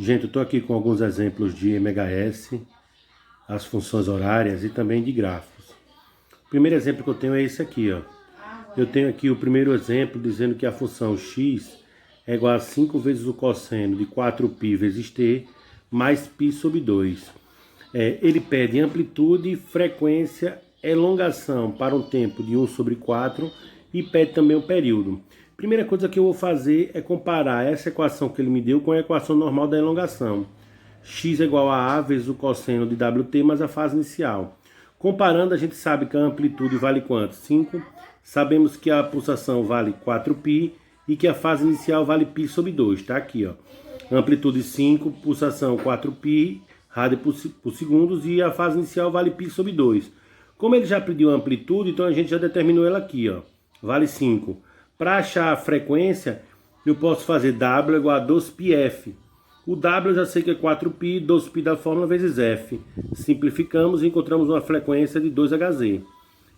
Gente, eu estou aqui com alguns exemplos de MHS, as funções horárias e também de gráficos. O primeiro exemplo que eu tenho é esse aqui, ó. Eu tenho aqui o primeiro exemplo dizendo que a função x é igual a 5 vezes o cosseno de 4π vezes t mais π sobre 2. Ele pede amplitude, frequência, elongação para um tempo de 1 sobre 4 e pede também o período. Primeira coisa que eu vou fazer é comparar essa equação que ele me deu com a equação normal da elongação. X é igual a A vezes o cosseno de WT mais a fase inicial. Comparando, a gente sabe que a amplitude vale quanto? 5. Sabemos que a pulsação vale 4π e que a fase inicial vale π sobre 2. Tá aqui, ó. Amplitude 5, pulsação 4π, rádio por segundos e a fase inicial vale π sobre 2. Como ele já pediu a amplitude, então a gente já determinou ela aqui, ó. Vale 5. Para achar a frequência, eu posso fazer W igual a 2πf. O W eu já sei que é 4π, 2π da fórmula vezes f. Simplificamos e encontramos uma frequência de 2Hz.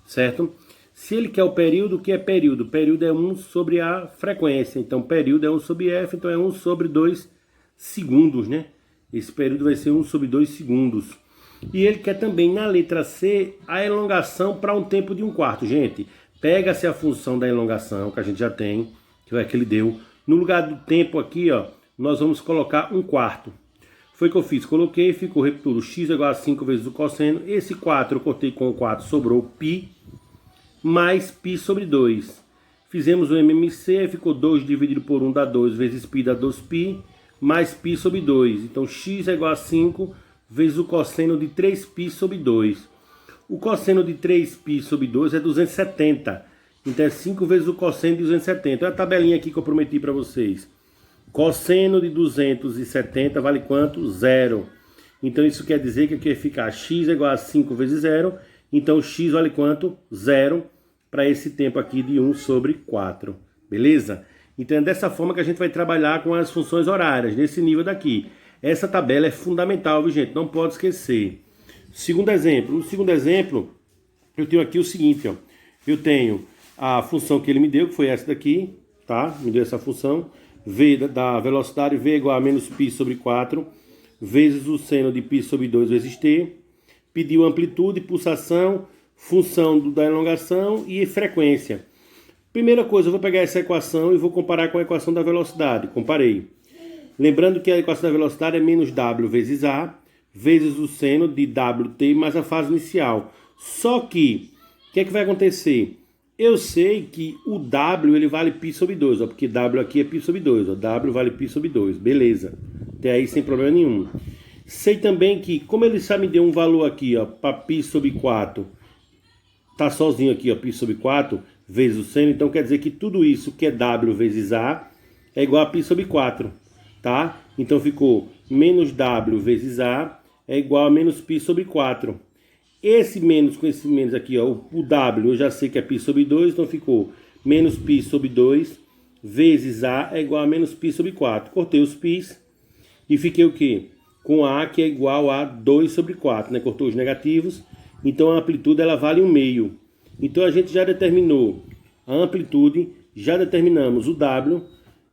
Certo? Se ele quer o período, o que é período? Período é 1 sobre a frequência. Então, período é 1 sobre f, então é 1 sobre 2 segundos, né? Esse período vai ser 1 sobre 2 segundos. E ele quer também, na letra C, a elongação para um tempo de 1/4. Gente, pega-se a função da elongação, que a gente já tem, que é que ele deu. No lugar do tempo aqui, ó, nós vamos colocar 1/4. Foi o que eu fiz, coloquei, ficou, repito, x é igual a 5 vezes o cosseno. Esse 4 eu cortei com o 4, sobrou π, mais π sobre 2. Fizemos o MMC, ficou 2 dividido por 1 dá 2, vezes π dá 2π, mais π sobre 2. Então x é igual a 5 vezes o cosseno de 3π sobre 2. O cosseno de 3π sobre 2 é 270. Então é 5 vezes o cosseno de 270. Olha a tabelinha aqui que eu prometi para vocês. Cosseno de 270 vale quanto? 0. Então isso quer dizer que aqui vai ficar x é igual a 5 vezes 0. Então x vale quanto? 0 para esse tempo aqui de 1 sobre 4. Beleza? Então é dessa forma que a gente vai trabalhar com as funções horárias, nesse nível daqui. Essa tabela é fundamental, viu, gente? Não pode esquecer. Segundo exemplo. No segundo exemplo, eu tenho aqui o seguinte, ó. Eu tenho a função que ele me deu, que foi essa daqui, tá? Me deu essa função. V da velocidade, V igual a menos π sobre 4, vezes o seno de π sobre 2 vezes t. Pediu amplitude, pulsação, função da elongação e frequência. Primeira coisa, eu vou pegar essa equação e vou comparar com a equação da velocidade. Comparei. Lembrando que a equação da velocidade é menos W vezes A, vezes o seno de WT mais a fase inicial. Só que, o que é que vai acontecer? Eu sei que o W ele vale π sobre 2, ó, porque W aqui é π sobre 2. Ó, W vale π sobre 2, beleza. Até aí sem problema nenhum. Sei também que, como ele só me deu um valor aqui, ó, para π sobre 4, tá sozinho aqui, ó, π sobre 4, vezes o seno, então quer dizer que tudo isso que é W vezes A é igual a π sobre 4, tá? Então ficou menos W vezes A é igual a menos π sobre 4. Esse menos com esse menos aqui, ó, o W eu já sei que é π sobre 2, então ficou menos π sobre 2 vezes A é igual a menos π sobre 4. Cortei os π's e fiquei o quê? Com A que é igual a 2 sobre 4, né? Cortou os negativos, então a amplitude ela vale 1/2. Então a gente já determinou a amplitude, já determinamos o W,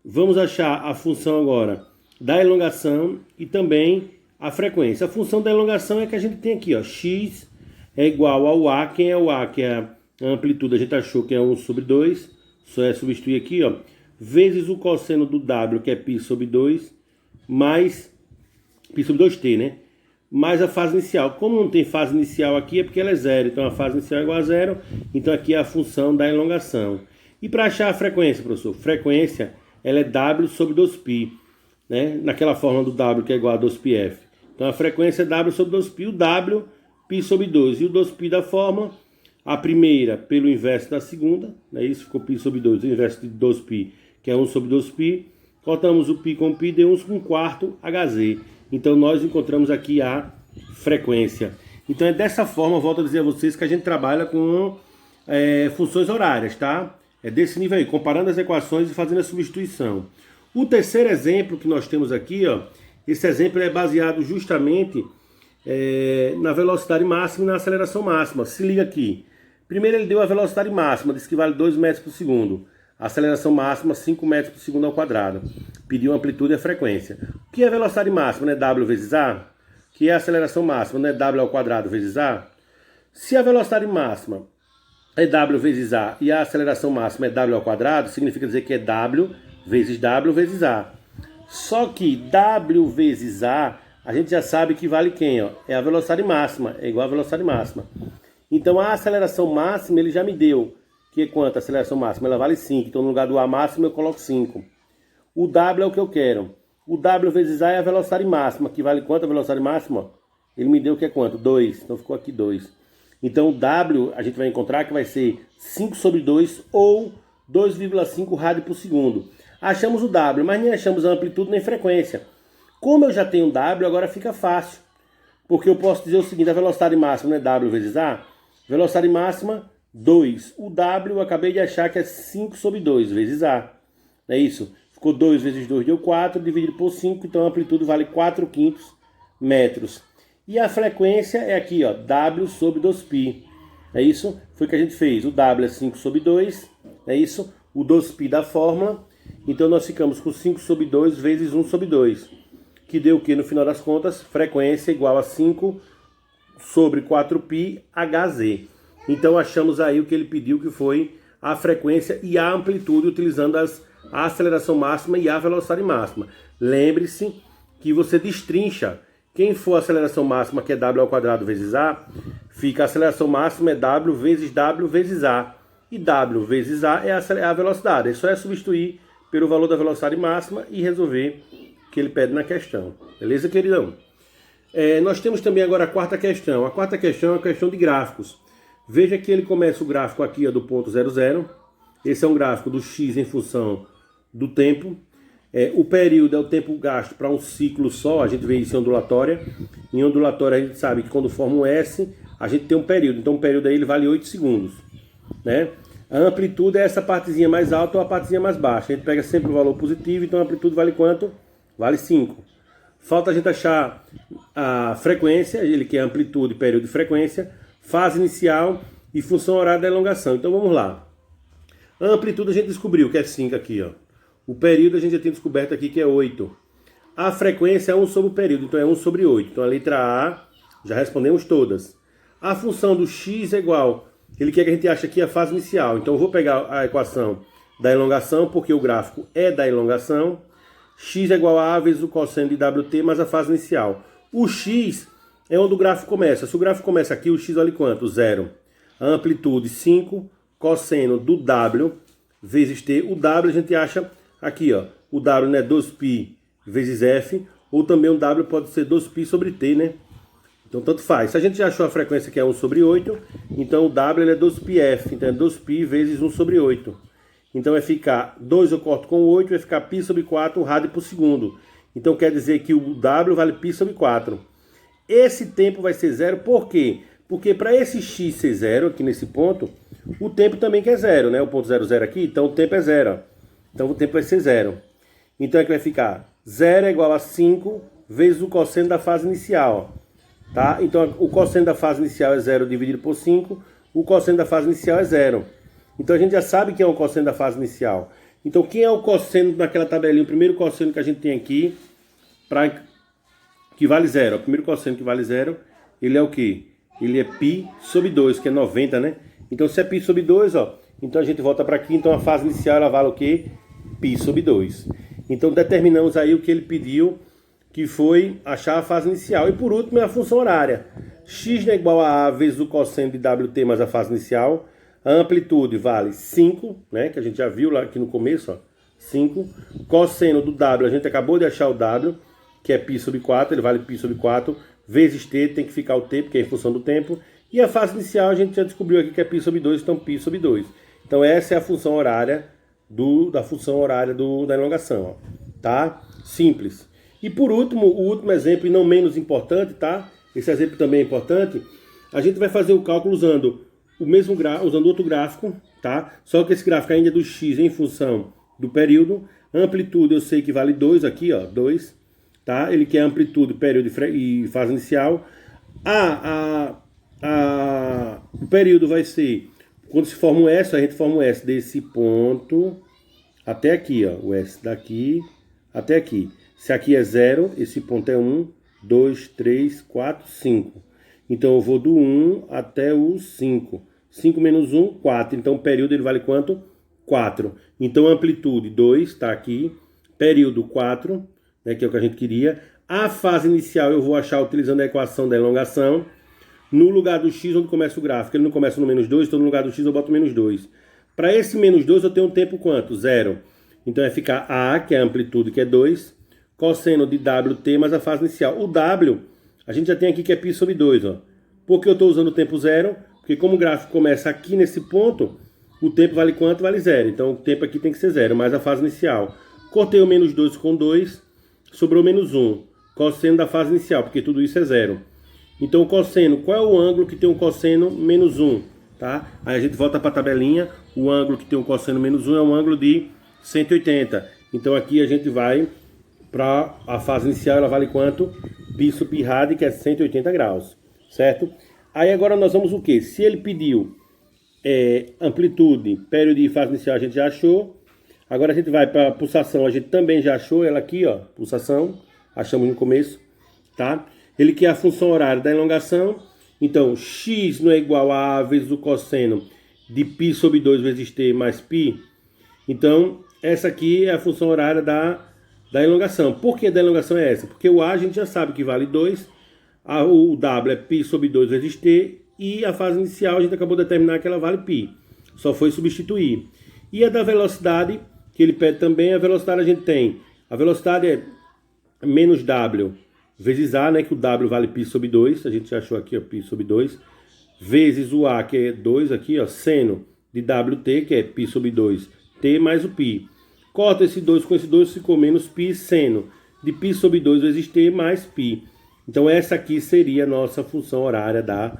vamos achar a função agora da elongação e também a frequência. A função da elongação é que a gente tem aqui, ó, x é igual ao A. Quem é o A? Que é a amplitude, a gente achou que é 1 sobre 2, só é substituir aqui, ó, vezes o cosseno do W, que é π sobre 2, mais π sobre 2t, né? Mais a fase inicial. Como não tem fase inicial aqui, é porque ela é 0, então a fase inicial é igual a 0, então aqui é a função da elongação. E para achar a frequência, professor? Frequência, ela é W sobre 2π, né? Naquela forma do W que é igual a 2πf. Então a frequência é W sobre 2π, o W, π sobre 2. E o 2π da forma, a primeira pelo inverso da segunda, né? Isso ficou π sobre 2, o inverso de 2π, que é 1 sobre 2π. Cortamos o π com π, deu 1/4 Hz. Então nós encontramos aqui a frequência. Então é dessa forma, volto a dizer a vocês, que a gente trabalha com funções horárias, tá? É desse nível aí, comparando as equações e fazendo a substituição. O terceiro exemplo que nós temos aqui, ó, esse exemplo é baseado justamente na velocidade máxima e na aceleração máxima. Se liga aqui. Primeiro ele deu a velocidade máxima, disse que vale 2 metros por segundo. Aceleração máxima 5 metros por segundo ao quadrado. Pediu a amplitude e a frequência. O que é velocidade máxima? Não é W vezes A? O que é a aceleração máxima? Não é W ao quadrado vezes A? Se a velocidade máxima é W vezes A e a aceleração máxima é W ao quadrado, significa dizer que é W vezes A. Só que W vezes A, a gente já sabe que vale quem? Ó? É a velocidade máxima, é igual a velocidade máxima. Então a aceleração máxima ele já me deu. Que é quanto a aceleração máxima? Ela vale 5. Então no lugar do A máximo eu coloco 5. O W é o que eu quero. O W vezes A é a velocidade máxima. Que vale quanto a velocidade máxima? Ele me deu que é quanto? 2. Então ficou aqui 2. Então o W a gente vai encontrar que vai ser 5 sobre 2 ou 2,5 rádio por segundo. Achamos o W, mas nem achamos a amplitude nem frequência. Como eu já tenho W, agora fica fácil. Porque eu posso dizer o seguinte, a velocidade máxima não é W vezes A? Velocidade máxima 2. O W eu acabei de achar que é 5 sobre 2 vezes A. Não é isso? Ficou 2 vezes 2 deu 4, dividido por 5, então a amplitude vale 4/5 metros. E a frequência é aqui, ó, W sobre 2π. É isso? Foi o que a gente fez. O W é 5 sobre 2, é isso? O 2π da fórmula. Então nós ficamos com 5 sobre 2 vezes 1 sobre 2. Que deu o que no final das contas? Frequência igual a 5 sobre 4π Hz. Então achamos aí o que ele pediu, que foi a frequência e a amplitude, utilizando a aceleração máxima e a velocidade máxima. Lembre-se que você destrincha. Quem for a aceleração máxima, que é W ao quadrado vezes A, fica a aceleração máxima é W vezes A. E W vezes A é a velocidade. Isso é substituir pelo valor da velocidade máxima e resolver o que ele pede na questão. Beleza, queridão? Nós temos também agora a quarta questão. A quarta questão é a questão de gráficos. Veja que ele começa o gráfico aqui ó, do ponto 00. Esse é um gráfico do x em função do tempo. O período é o tempo gasto para um ciclo só. A gente vê isso em ondulatória. Em ondulatória a gente sabe que quando forma um S, a gente tem um período. Então o período aí ele vale 8 segundos. Né? A amplitude é essa partezinha mais alta ou a partezinha mais baixa. A gente pega sempre o valor positivo, então a amplitude vale quanto? Vale 5. Falta a gente achar a frequência, ele que é amplitude, período e frequência, fase inicial e função horária da elongação. Então vamos lá. A amplitude a gente descobriu que é 5 aqui, ó. O período a gente já tinha descoberto aqui que é 8. A frequência é 1 sobre o período, então é 1 sobre 8. Então a letra A, já respondemos todas. A função do x é igual, ele quer que a gente ache aqui a fase inicial. Então eu vou pegar a equação da elongação, porque o gráfico é da elongação. X é igual a vezes o cosseno de WT mais a fase inicial. O x é onde o gráfico começa. Se o gráfico começa aqui, o x vale quanto? 0. A amplitude 5, cosseno do W vezes T. O W a gente acha aqui, ó. O W é 2π vezes F, ou também o W pode ser 2π sobre T, né? Então tanto faz. Se a gente já achou a frequência que é 1 sobre 8, então o W ele é 2πf, então é 2π vezes 1 sobre 8. Então vai ficar 2 eu corto com 8, vai ficar π sobre 4 rádio por segundo. Então quer dizer que o W vale π sobre 4. Esse tempo vai ser zero, por quê? Porque para esse x ser zero, aqui nesse ponto, o tempo também que é zero, né? O ponto 00 aqui, então o tempo é zero. Então o tempo vai ser zero. Então aqui vai ficar 0 é igual a 5 vezes o cosseno da fase inicial. Tá? Então o cosseno da fase inicial é 0 dividido por 5, o cosseno da fase inicial é 0. Então a gente já sabe quem é o cosseno da fase inicial. Então quem é o cosseno naquela tabelinha, o primeiro cosseno que a gente tem aqui, que vale 0. O primeiro cosseno que vale 0, ele é o quê? Ele é π sobre 2, que é 90, né? Então se é π sobre 2, ó, então a gente volta para aqui, então a fase inicial ela vale o quê? Π sobre 2. Então determinamos aí o que ele pediu, que foi achar a fase inicial. E por último é a função horária. X é igual a vezes o cosseno de WT mais a fase inicial. A amplitude vale 5, né, que a gente já viu lá aqui no começo, ó, 5. Cosseno do W, a gente acabou de achar o W, que é π sobre 4, ele vale π sobre 4, vezes T, tem que ficar o T, porque é em função do tempo. E a fase inicial a gente já descobriu aqui que é π sobre 2, então π sobre 2. Então essa é a função horária da elongação, ó, tá? Simples. E por último, o último exemplo, e não menos importante, tá? Esse exemplo também é importante. A gente vai fazer o cálculo usando usando outro gráfico, tá? Só que esse gráfico ainda é do x em função do período. A amplitude eu sei que vale 2 aqui, ó, 2, tá? Ele quer amplitude, período e fase inicial. O período vai ser, quando se forma um S, a gente forma um S desse ponto até aqui, ó, o S daqui até aqui. Se aqui é 0, esse ponto é 1, 2, 3, 4, 5. Então eu vou do 1 até o 5. 5 menos 1, 4. Então o período ele vale quanto? 4. Então amplitude 2 está aqui, período 4, né, que é o que a gente queria. A fase inicial eu vou achar utilizando a equação da elongação. No lugar do x, onde começa o gráfico, ele não começa no menos 2, então no lugar do x eu boto menos 2. Para esse menos 2 eu tenho um tempo quanto? 0. Então vai ficar A, que é a amplitude, que é 2, cosseno de WT mais a fase inicial. O W, a gente já tem aqui que é π sobre 2. Ó. Por que eu estou usando o tempo 0? Porque como o gráfico começa aqui nesse ponto, o tempo vale quanto? Vale 0. Então o tempo aqui tem que ser 0, mais a fase inicial. Cortei o menos 2 com 2, sobrou menos 1. Cosseno da fase inicial, porque tudo isso é 0. Então o cosseno, qual é o ângulo que tem um cosseno menos 1? Tá? Aí a gente volta para a tabelinha, o ângulo que tem um cosseno menos 1 é um ângulo de 180. Então aqui a gente vai para a fase inicial, ela vale quanto? Π sub π rad, que é 180 graus, certo? Aí agora nós vamos o quê? Se ele pediu amplitude, período e fase inicial, a gente já achou. Agora a gente vai para a pulsação, a gente também já achou ela aqui, ó, pulsação, achamos no começo, tá? Ele quer a função horária da elongação, então x não é igual a vezes o cosseno de π sobre 2 vezes t mais π. Então essa aqui é a função horária da elongação. Por que da elongação é essa? Porque o A a gente já sabe que vale 2, o W é π sobre 2 vezes t, e a fase inicial a gente acabou de determinar que ela vale π. Só foi substituir. E a da velocidade, que ele pede também, a velocidade a gente tem. A velocidade é menos W vezes A, né, que o W vale π sobre 2, a gente já achou aqui, ó, π sobre 2, vezes o A, que é 2 aqui, ó, seno de WT, que é π sobre 2, t mais o π. Corta esse 2 com esse 2, ficou menos π, seno de π sobre 2 vezes t mais π. Então essa aqui seria a nossa função horária da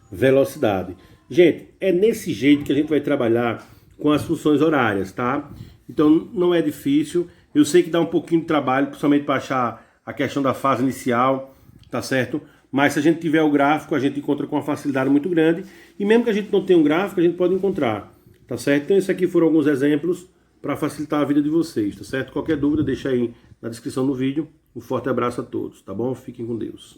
velocidade. Gente, é nesse jeito que a gente vai trabalhar com as funções horárias, tá? Então não é difícil. Eu sei que dá um pouquinho de trabalho, principalmente para achar a questão da fase inicial, tá certo? Mas se a gente tiver o gráfico, a gente encontra com uma facilidade muito grande. E mesmo que a gente não tenha um gráfico, a gente pode encontrar, tá certo? Então esses aqui foram alguns exemplos para facilitar a vida de vocês, tá certo? Qualquer dúvida, deixa aí na descrição do vídeo. Um forte abraço a todos, tá bom? Fiquem com Deus.